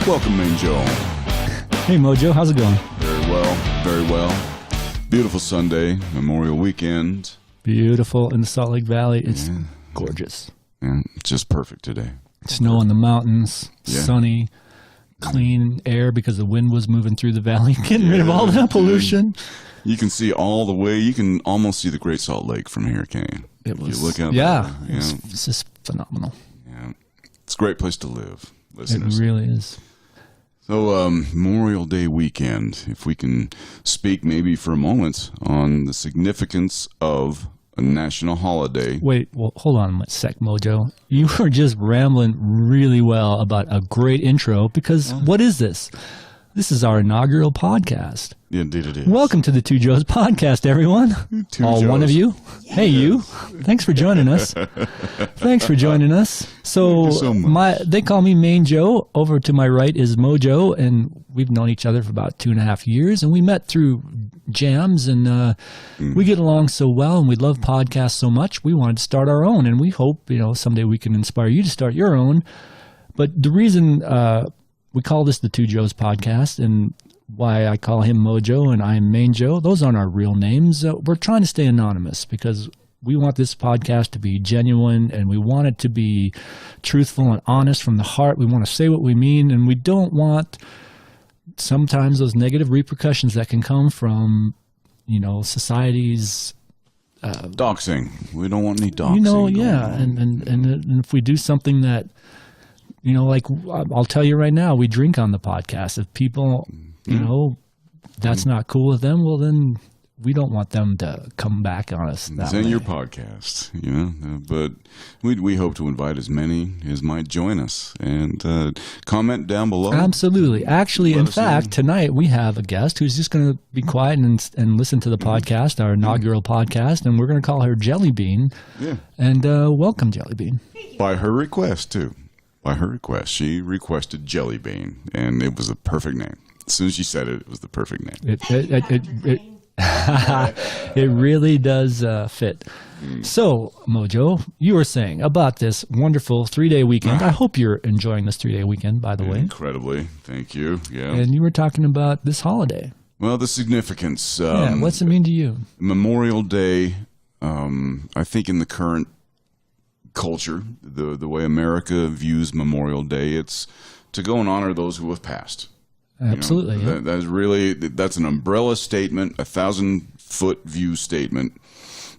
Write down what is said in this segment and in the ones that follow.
Welcome, Main Joe. Hey, Mojo. How's it going? Very well. Very well. Beautiful Sunday, Memorial Weekend. Beautiful in the Salt Lake Valley. It's gorgeous. Yeah, it's just perfect today. Snow in the mountains, sunny, clean air because the wind was moving through the valley, getting rid of all that pollution. You can see all the way. You can almost see the Great Salt Lake from here, can you? It was, if you look out yeah, there, it's just phenomenal. Yeah, it's a great place to live, listeners. It really is. So, Memorial Day weekend, if we can speak maybe for a moment on the significance of a national holiday. Wait, well, hold on a sec, Mojo. You were just rambling really well about a great intro because what is this? This is our inaugural podcast. Yeah, indeed it is. Welcome to the Two Joes podcast, everyone. All Joes. One of you. Yes. Hey, you. Thanks for joining us. Thanks for joining us. So, they call me Main Joe. Over to my right is Mojo, and we've known each other for about 2.5 years, and we met through jams, and we get along so well, and we love podcasts so much, we wanted to start our own, and we hope, someday we can inspire you to start your own. But the reason we call this the Two Joes podcast, and why I call him Mojo and I'm Main Joe, those aren't our real names. We're trying to stay anonymous because we want this podcast to be genuine, and we want it to be truthful and honest from the heart. We want to say what we mean, and we don't want sometimes those negative repercussions that can come from, society's doxing. We don't want any doxing. And if we do something that, like I'll tell you right now, we drink on the podcast. If people, that's not cool with them, well, then we don't want them to come back on us that way. It's in your podcast, but we hope to invite as many as might join us and comment down below. Absolutely. Actually, in fact, tonight we have a guest who's just going to be quiet and listen to the podcast, our inaugural podcast, and we're going to call her Jelly Bean. Yeah. And welcome, Jelly Bean. By her request, too. By her request. She requested Jelly Bean, and it was a perfect name. As soon as she said it, it was the perfect name. It really does fit. So, Mojo, you were saying about this wonderful 3-day weekend. I hope you're enjoying this 3-day weekend, by the way. Incredibly. Thank you. Yeah. And you were talking about this holiday. Well, the significance. What's it mean to you? Memorial Day, I think in the current culture, the way America views Memorial Day, it's to go and honor those who have passed. Absolutely. That's an umbrella statement, 1,000-foot view statement,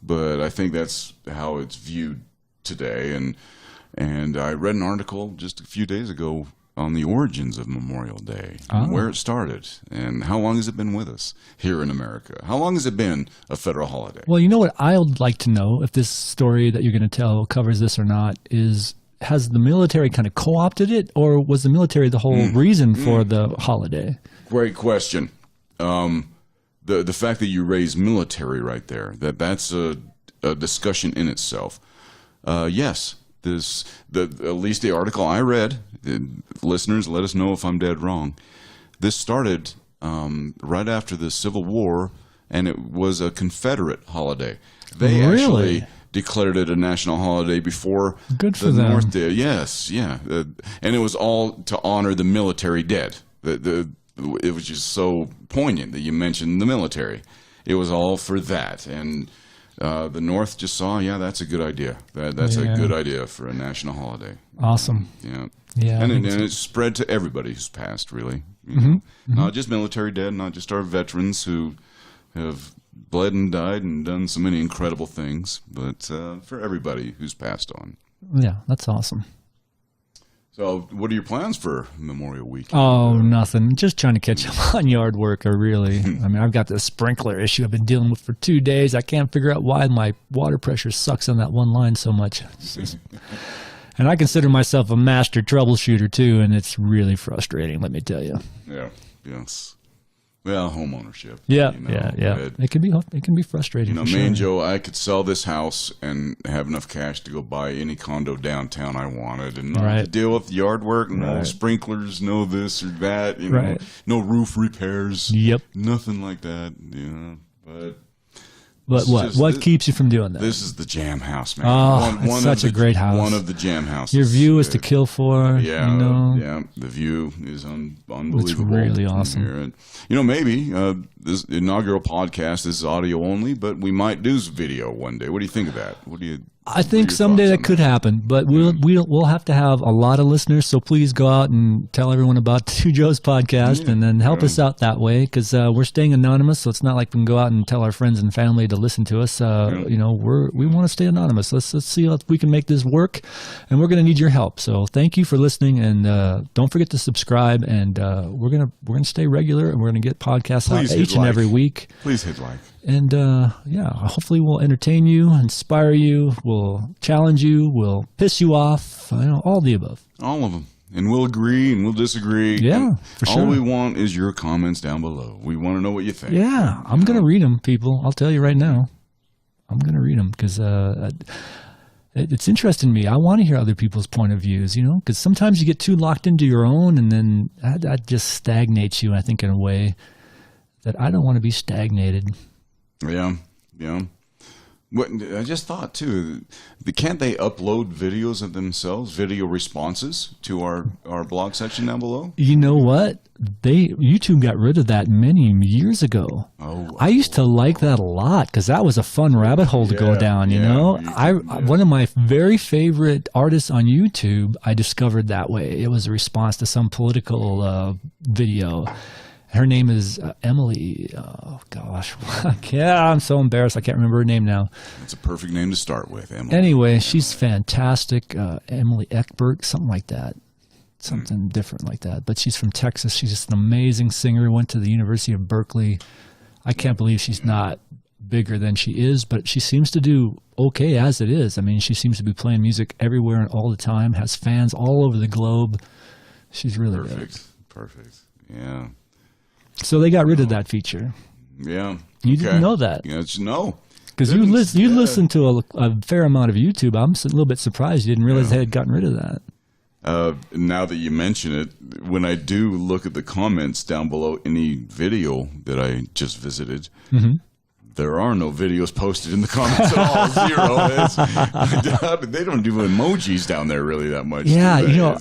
but I think that's how it's viewed today. And I read an article just a few days ago on the origins of Memorial Day, where it started, and how long has it been with us here in America? How long has it been a federal holiday? Well, you know what I would like to know, if this story that you're going to tell covers this or not, is has the military kind of co-opted it, or was the military the whole reason for the holiday? Great question. The fact that you raise military right there, that's a discussion in itself. Yes. At least the article I read, listeners, let us know if I'm dead wrong. This started right after the Civil War, and it was a Confederate holiday. They actually declared it a national holiday before the North did. Yes, yeah. And it was all to honor the military dead. It was just so poignant that you mentioned the military. It was all for that. And the North just saw, that's a good idea. That's a good idea for a national holiday. Awesome. Yeah. And it spread to everybody who's passed, really. Not just military dead, not just our veterans who have bled and died and done so many incredible things, but for everybody who's passed on. Yeah, that's awesome. So what are your plans for Memorial Weekend? Oh, nothing. Just trying to catch up on yard work, really. I mean, I've got this sprinkler issue I've been dealing with for 2 days. I can't figure out why my water pressure sucks on that one line so much. And I consider myself a master troubleshooter, too, and it's really frustrating, let me tell you. Yeah, yes. Well, home ownership. Yeah. It can be frustrating. Me and Joe, I could sell this house and have enough cash to go buy any condo downtown I wanted, and not have to deal with yard work, no sprinklers, no this or that, no roof repairs, nothing like that. But But what keeps you from doing that? This is the jam house, man. Oh, it's such a great house. One of the jam houses. Your view is to kill for. Yeah, you know? yeah. The view is unbelievable. It's really awesome. And, maybe this inaugural podcast is audio only, but we might do video one day. What do you think of that? I think someday that could happen, but we'll have to have a lot of listeners. So please go out and tell everyone about Two Joes podcast, and then help us out that way, because we're staying anonymous. So it's not like we can go out and tell our friends and family to listen to us. We want to stay anonymous. Let's see if we can make this work, and we're going to need your help. So thank you for listening, and don't forget to subscribe. And we're gonna stay regular, and we're gonna get podcasts out each and every week. Please hit like. And hopefully we'll entertain you, inspire you, we'll challenge you, we'll piss you off, all the above. All of them. And we'll agree and we'll disagree. Yeah, for sure. All we want is your comments down below. We want to know what you think. Yeah, I'm going to read them, people. I'll tell you right now. I'm going to read them because it's interesting to me. I want to hear other people's point of views, because sometimes you get too locked into your own, and then that just stagnates you, I think, in a way that I don't want to be stagnated. Yeah. I just thought too, can't they upload videos of themselves, video responses to our blog section down below? You know what? YouTube got rid of that many years ago. Oh, I used to like that a lot because that was a fun rabbit hole to go down. One of my very favorite artists on YouTube, I discovered that way. It was a response to some political video. Her name is Emily. Oh, gosh. I'm so embarrassed. I can't remember her name now. It's a perfect name to start with, Emily. Anyway, she's fantastic. Emily Ekberg, something like that. Something different like that. But she's from Texas. She's just an amazing singer. Went to the University of Berkeley. I can't believe she's not bigger than she is, but she seems to do okay as it is. I mean, she seems to be playing music everywhere and all the time, has fans all over the globe. She's really good. Perfect. Yeah. So they got rid of that feature. Yeah. You didn't know that? No. Because you listen to a fair amount of YouTube. I'm a little bit surprised you didn't realize they had gotten rid of that. Now that you mention it, when I do look at the comments down below any video that I just visited, there are no videos posted in the comments at all. Zero. They don't do emojis down there really that much. Yeah,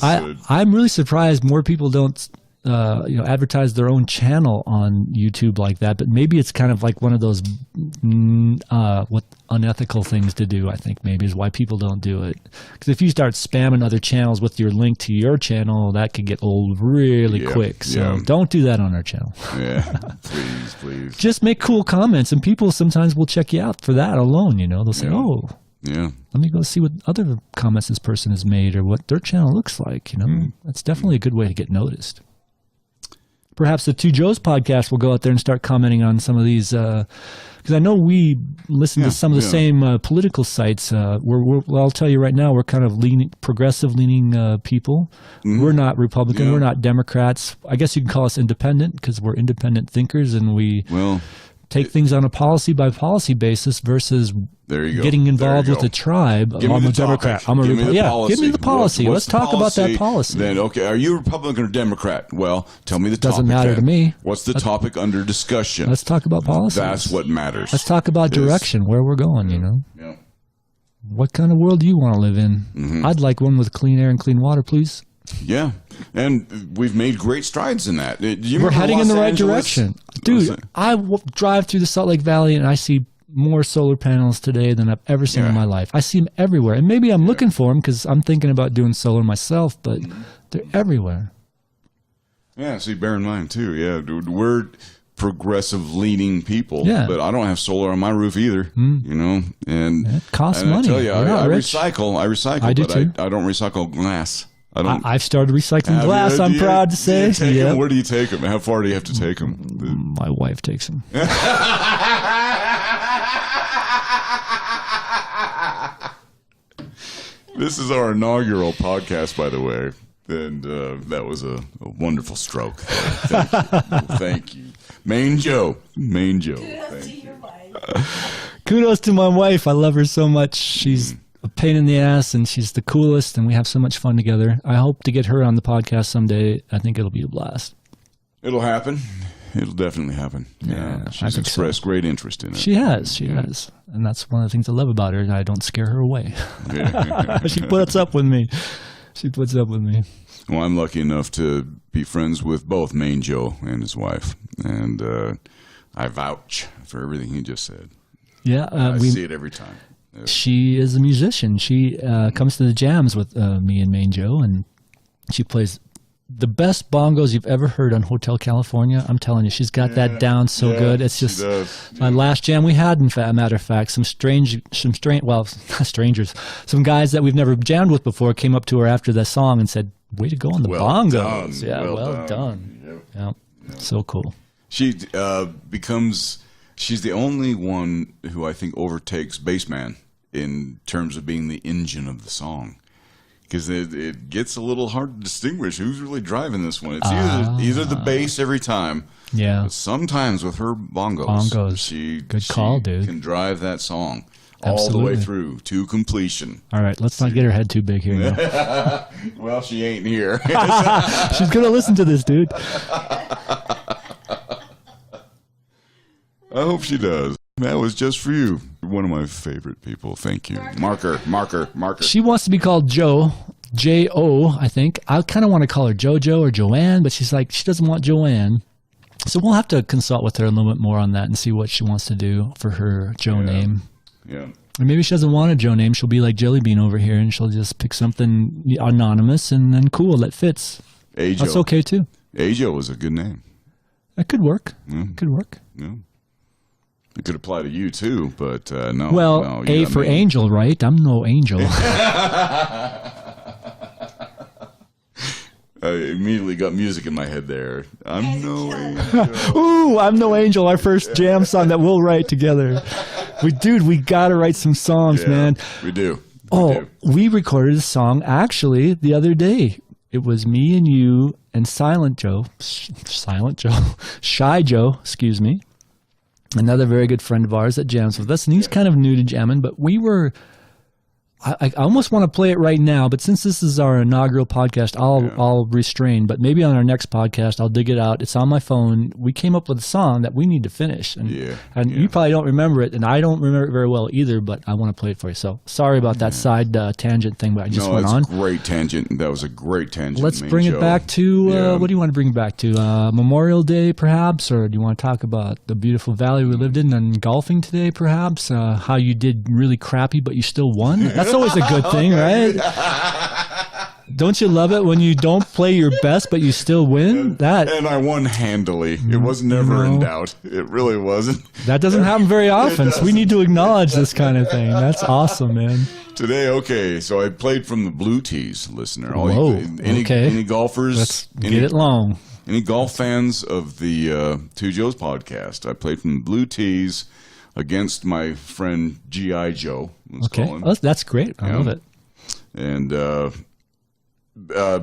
I'm really surprised more people don't advertise their own channel on YouTube like that, but maybe it's kind of like one of those unethical things to do, I think maybe is why people don't do it. Because if you start spamming other channels with your link to your channel, that could get old really quick. So don't do that on our channel. Yeah, please. Just make cool comments, and people sometimes will check you out for that alone. They'll say, let me go see what other comments this person has made or what their channel looks like. That's definitely a good way to get noticed. Perhaps the Two Joes podcast will go out there and start commenting on some of these, because I know we listen to some of the same political sites. I'll tell you right now, we're kind of progressive-leaning people. We're not Republican. We're not Democrats. I guess you can call us independent because we're independent thinkers, and we take things on a policy-by-policy basis versus getting involved with the tribe. I'm a Democrat. I'm a Republican. Give me the policy. Let's talk about that policy. Then, are you a Republican or Democrat? Well, tell me the topic. Doesn't matter to me. What's the topic under discussion? Let's talk about policy. That's what matters. Let's talk about direction, where we're going, Yeah. What kind of world do you want to live in? I'd like one with clean air and clean water, please. Yeah, and we've made great strides in that. We're heading in the right direction. Dude, I drive through the Salt Lake Valley and I see more solar panels today than I've ever seen in my life. I see them everywhere. And maybe I'm looking for them because I'm thinking about doing solar myself, but they're everywhere. Yeah, see, bear in mind, too, dude, we're progressive-leaning people, but I don't have solar on my roof either, and it costs money. I tell you, I recycle, I do but too. I don't recycle glass. I've started recycling glass, I'm proud to say. Where do you take them? How far do you have to take them? My wife takes them. This is our inaugural podcast, by the way, and that was a wonderful stroke. Thank you. Main Joe. Thank you. Kudos to my wife. I love her so much. She's a pain in the ass, and she's the coolest, and we have so much fun together. I hope to get her on the podcast someday. I think it'll be a blast. It'll happen. it'll definitely happen. Yeah, she's expressed great interest in it. She has, and that's one of the things I love about her. And I don't scare her away. She puts up with me. Well, I'm lucky enough to be friends with both Main Joe and his wife, and I vouch for everything he just said. Yeah, I see it every time. She is a musician. She comes to the jams with me and Main Joe, and she plays the best bongos you've ever heard on Hotel California. I'm telling you, she's got that down so good. It's just my last jam we had. In fact, matter of fact, some guys that we've never jammed with before came up to her after that song and said, "Way to go on the bongos!" Done. Yeah, well done. Yep. So cool. She she's the only one who I think overtakes Bassman in terms of being the engine of the song. Because it gets a little hard to distinguish who's really driving this one. It's either the bass every time. Yeah. But sometimes with her bongos, she can drive that song all the way through to completion. All right, let's not get her head too big here. No. Well, she ain't here. She's going to listen to this, dude. I hope she does. That was just for you. One of my favorite people. Thank you. Marker. She wants to be called Joe. J-O, I think. I kind of want to call her JoJo or Joanne, but she's like, she doesn't want Joanne. So we'll have to consult with her a little bit more on that and see what she wants to do for her Joe name. Yeah. Or maybe she doesn't want a Joe name. She'll be like Jelly Bean over here, and she'll just pick something anonymous and then cool that fits. Ajo. That's okay, too. Ajo was a good name. That could work. Could work. Yeah. It could apply to you too, but no. Well, no, A for angel, right? I'm no angel. I immediately got music in my head there. I'm no angel. Ooh, I'm no angel. Our first jam song that we'll write together. We gotta write some songs, man. We do. We recorded a song actually the other day. It was me and you and Shy Joe, excuse me. Another very good friend of ours that jams with us, and he's kind of new to jamming, but we were, I almost want to play it right now, but since this is our inaugural podcast, I'll restrain, but maybe on our next podcast, I'll dig it out. It's on my phone. We came up with a song that we need to finish, and you probably don't remember it, and I don't remember it very well either, but I want to play it for you. So sorry about that side tangent thing, but I just went on. No, great tangent. That was a great tangent. Let's bring it back to, what do you want to bring it back to? Memorial Day, perhaps, or do you want to talk about the beautiful valley we lived in and golfing today, perhaps? How you did really crappy, but you still won? That's always a good thing, right? Don't you love it when you don't play your best, but you still win? And I won handily. It was never in doubt. It really wasn't. That doesn't happen very often, so we need to acknowledge this kind of thing. That's awesome, man. Today, okay, so I played from the blue tees, listener. Any golfers? Let's get it long. Any golf fans of the Two Joes podcast? I played from the blue tees against my friend G.I. Joe. That's great. I love it. And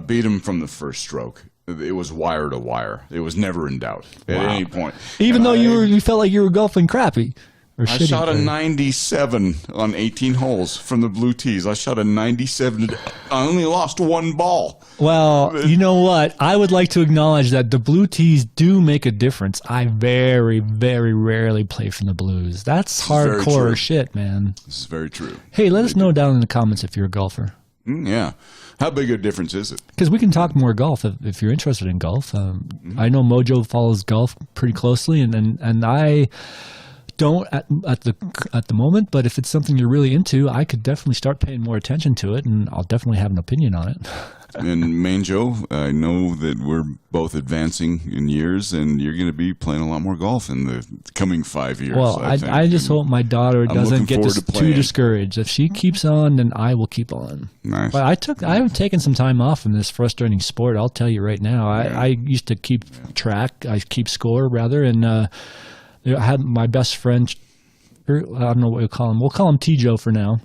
beat him from the first stroke. It was wire to wire. It was never in doubt at any point. Even though you felt like you were golfing crappy. I shot a 97 on 18 holes from the blue tees. I shot a 97. I only lost one ball. Well, you know what? I would like to acknowledge that the blue tees do make a difference. I very, very rarely play from the blues. That's hardcore shit, man. This is very true. Hey, let us know down in the comments if you're a golfer. Yeah. How big a difference is it? Because we can talk more golf if you're interested in golf. I know Mojo follows golf pretty closely, and I don't at the moment, but if it's something you're really into, I could definitely start paying more attention to it, and I'll definitely have an opinion on it. And Main Joe, I know that we're both advancing in years, and you're going to be playing a lot more golf in the coming 5 years. Well, I just hope my daughter doesn't get too discouraged. If she keeps on, then I will keep on. Nice. But I've taken some time off from this frustrating sport. I'll tell you right now. I used to keep score rather, and I had my best friend. I don't know what we'll call him. We'll call him T-Joe for now.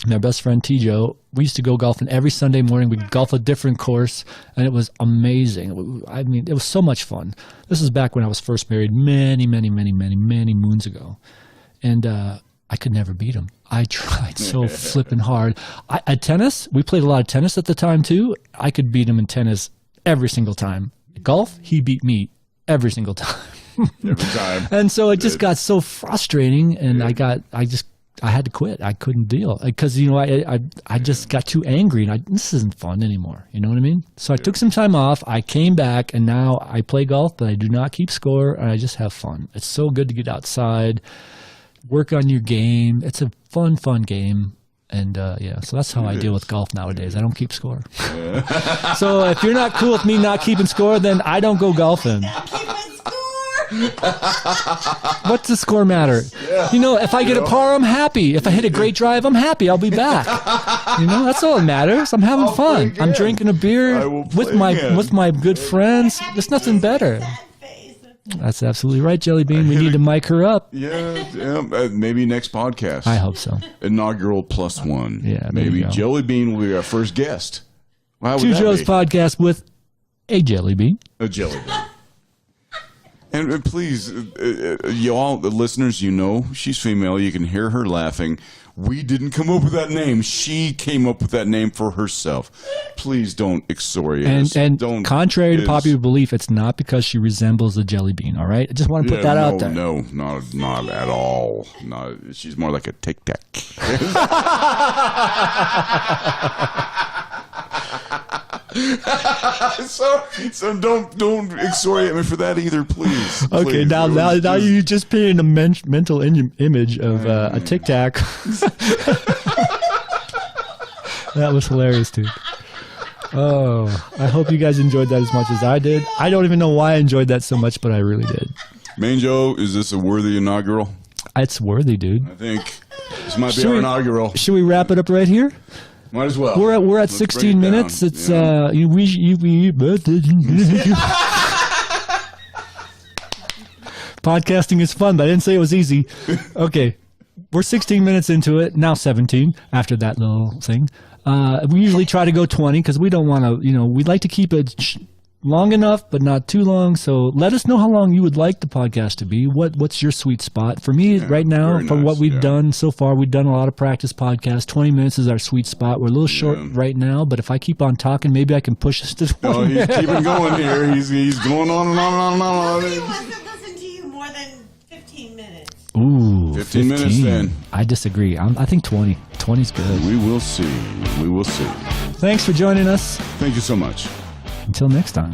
My best friend T-Joe, we used to go golfing every Sunday morning. We'd golf a different course, and it was amazing. I mean, it was so much fun. This is back when I was first married many, many, many, many, many moons ago. And I could never beat him. I tried so flipping hard. At tennis, we played a lot of tennis at the time, too. I could beat him in tennis every single time. Golf, he beat me every single time. Every time. And so it just got so frustrating, and I had to quit. I couldn't deal because I just got too angry, and this isn't fun anymore. You know what I mean? So I took some time off. I came back, and now I play golf, but I do not keep score, and I just have fun. It's so good to get outside, work on your game. It's a fun game. And so that's how I deal with golf nowadays. I don't keep score. Yeah. So if you're not cool with me not keeping score, then I don't go golfing. Not keeping score. What's the score matter? Yeah. If I get a par, I'm happy. If I hit a great drive, I'm happy. I'll be back. That's all that matters. I'm having fun. I'm drinking a beer with my good friends. There's nothing better. That's absolutely right, Jelly Bean. We need to mic her up. Yeah, maybe next podcast. I hope so. Inaugural +1. Yeah, maybe Jelly Bean will be our first guest. Two Joes podcast with a Jelly Bean. A Jelly Bean. And please, you all, the listeners, she's female. You can hear her laughing. We didn't come up with that name. She came up with that name for herself. Please don't excoriate us. And contrary to popular belief, it's not because she resembles a jelly bean, all right? I just want to put that out there. No, not at all. She's more like a Tic Tac. So don't excoriate me for that either, please. Okay, please. now you just painted a mental image of a Tic Tac. That was hilarious, dude. Oh, I hope you guys enjoyed that as much as I did. I don't even know why I enjoyed that so much, but I really did. Main Joe, is this a worthy inaugural? It's worthy, dude. I think this might be our inaugural. Should we wrap it up right here? Might as well. We're at 16 minutes. It's podcasting is fun, but I didn't say it was easy. Okay, we're 16 minutes into it now. 17 after that little thing. We usually try to go 20 because we don't want to. We'd like to keep it long enough, but not too long. So let us know how long you would like the podcast to be. What's your sweet spot? For me, right now, from what we've done so far, we've done a lot of practice podcasts. 20 minutes is our sweet spot. We're a little short right now, but if I keep on talking, maybe I can push us to 20. Oh, he's keeping going here. He's going on and on and on. He hasn't listened to you more than 15 minutes. Ooh, 15 minutes then. I disagree. I think 20. 20's good. We will see. Thanks for joining us. Thank you so much. Until next time.